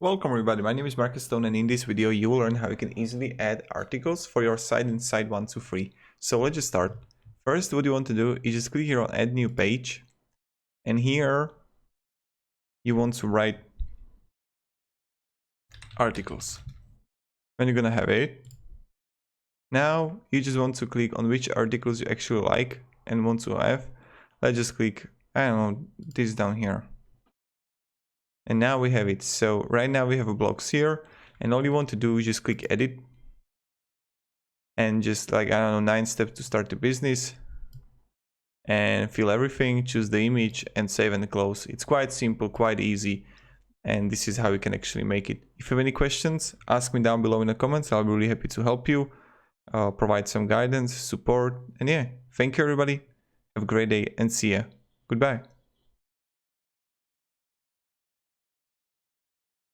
Welcome everybody, my name is Marcus Stone, and in this video you will learn how you can easily add articles for your site in Site123. So let's just start. First, what you want to do is just click here on add new page, and here you want to write articles. When you're gonna have it, now you just want to click on which articles you actually like and want to have. Let's just click, I don't know, this down here. And now we have it. So right now we have a blocks here, and all you want to do is just click edit and just like, I don't know, 9 steps to start the business, and fill everything, choose the image and save and close. It's quite simple, quite easy, and this is how you can actually make it. If you have any questions, ask me down below in the comments. I'll be really happy to help you, provide some guidance, support, and yeah, thank you everybody. Have a great day and see ya. Goodbye.